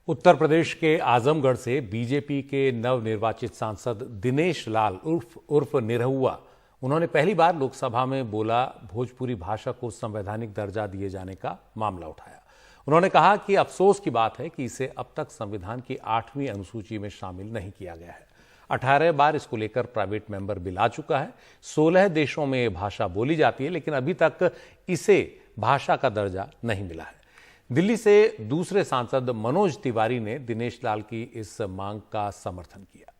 उत्तर प्रदेश के आजमगढ़ से बीजेपी के नवनिर्वाचित सांसद दिनेश लाल उर्फ निरहुआ, उन्होंने पहली बार लोकसभा में बोला भोजपुरी भाषा को संवैधानिक दर्जा दिए जाने का मामला उठाया। उन्होंने कहा कि अफसोस की बात है कि इसे अब तक संविधान की 8वीं अनुसूची में शामिल नहीं किया गया है। 18 बार इसको लेकर प्राइवेट मेंबर बिल आ चुका है। 16 देशों में यह भाषा बोली जाती है, लेकिन अभी तक इसे भाषा का दर्जा नहीं मिला है। दिल्ली से दूसरे सांसद मनोज तिवारी ने दिनेश लाल की इस मांग का समर्थन किया।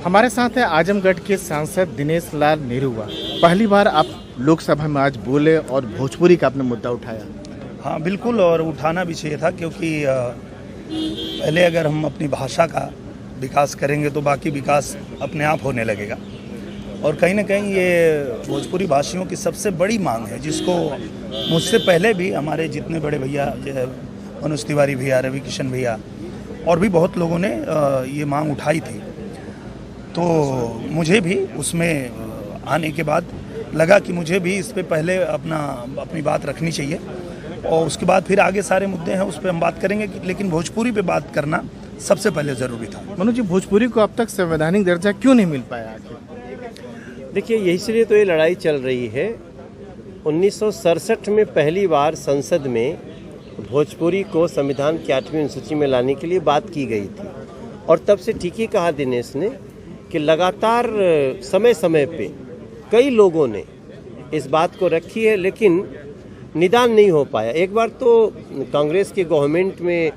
हमारे साथ है आजमगढ़ के सांसद दिनेश लाल निरहुआ। पहली बार आप लोकसभा में आज बोले और भोजपुरी का आपने मुद्दा उठाया। हाँ बिल्कुल, और उठाना भी चाहिए था, क्योंकि पहले अगर हम अपनी भाषा का विकास करेंगे तो बाकी विकास अपने आप होने लगेगा। और कहीं ना कहीं ये भोजपुरी भाषियों की सबसे बड़ी मांग है, जिसको मुझसे पहले भी हमारे जितने बड़े भैया मनोज तिवारी भैया, रवि किशन भैया और भी बहुत लोगों ने ये मांग उठाई थी। तो मुझे भी उसमें आने के बाद लगा कि मुझे भी इस पे पहले अपनी बात रखनी चाहिए, और उसके बाद फिर आगे सारे मुद्दे हैं उस पर हम बात करेंगे, लेकिन भोजपुरी पे बात करना सबसे पहले ज़रूरी था। मनोज जी, भोजपुरी को अब तक संवैधानिक दर्जा क्यों नहीं मिल पाया आखिर? देखिए, इसलिए तो ये लड़ाई चल रही है। 1967 में पहली बार संसद में भोजपुरी को संविधान की 8वीं अनुसूची में लाने के लिए बात की गई थी, और तब से ठीक ही कहा दिनेश ने कि लगातार समय समय पे कई लोगों ने इस बात को रखी है, लेकिन निदान नहीं हो पाया। एक बार तो कांग्रेस के गवर्नमेंट में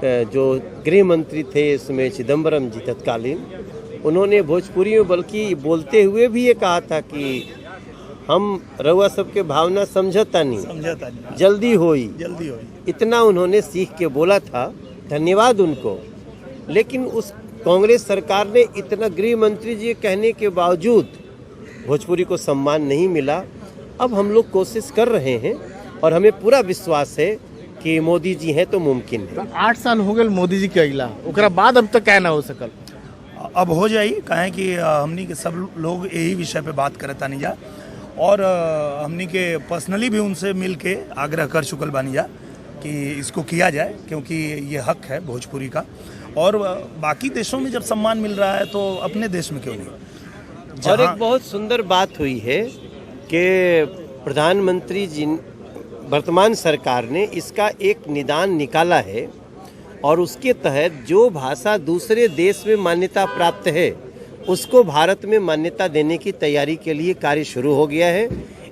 जो गृह मंत्री थे इसमें चिदम्बरम जी तत्कालीन, उन्होंने भोजपुरी में बल्कि बोलते हुए भी ये कहा था कि हम रउआ सबके भावना समझता नहीं, जल्दी होई। इतना उन्होंने सीख के बोला था, धन्यवाद उनको। लेकिन उस कांग्रेस सरकार ने इतना गृह मंत्री जी कहने के बावजूद भोजपुरी को सम्मान नहीं मिला। अब हम लोग कोशिश कर रहे हैं और हमें पूरा विश्वास है कि मोदी जी हैं तो मुमकिन है। 8 साल हो गए मोदी जी के अगला, ओकरा बाद अब तक क्या ना हो सकल। अब हो जाई, कहें कि हमनी के सब लोग यही विषय पे बात करता नहीं जा, और हमनी के पर्सनली भी उनसे मिल के आग्रह कर चुकल बानी जा कि इसको किया जाए, क्योंकि ये हक है भोजपुरी का। और बाकी देशों में जब सम्मान मिल रहा है तो अपने देश में क्यों नहीं। और एक बहुत सुंदर बात हुई है कि प्रधानमंत्री जी, वर्तमान सरकार ने इसका एक निदान निकाला है, और उसके तहत जो भाषा दूसरे देश में मान्यता प्राप्त है उसको भारत में मान्यता देने की तैयारी के लिए कार्य शुरू हो गया है।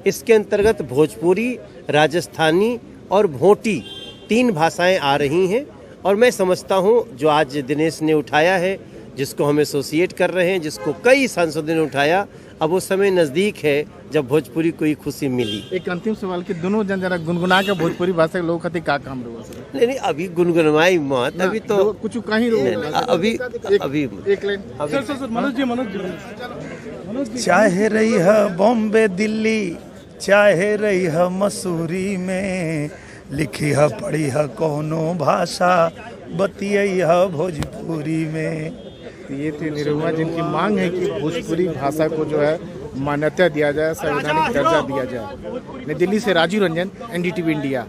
इसके अंतर्गत भोजपुरी, राजस्थानी और भोटी 3 भाषाएं आ रही हैं, और मैं समझता हूं जो आज दिनेश ने उठाया है, जिसको हम एसोसिएट कर रहे हैं, जिसको कई सांसदों ने उठाया, अब वो समय नज़दीक है जब भोजपुरी को ही खुशी मिली। एक अंतिम सवाल कि दोनों जन जरा गुनगुना के भोजपुरी भाषा के लोग खातिर का काम रहुआ? नहीं, अभी गुनगुनवाई मत, अभी तो कुछ कहीं अभी एक लाइन। सर मनोज जी, चाहे रही है बॉम्बे दिल्ली, चाहे रही है मसूरी में, लिखी है पढ़ी है कौनो भाषा, बतियाई है भोजपुरी में। ये थे निरहुआ, जिनकी मांग है कि भोजपुरी भाषा को जो है मान्यता दिया जाए, संवैधानिक दर्जा दिया जाए। नई दिल्ली से राजीव रंजन, NDTV इंडिया।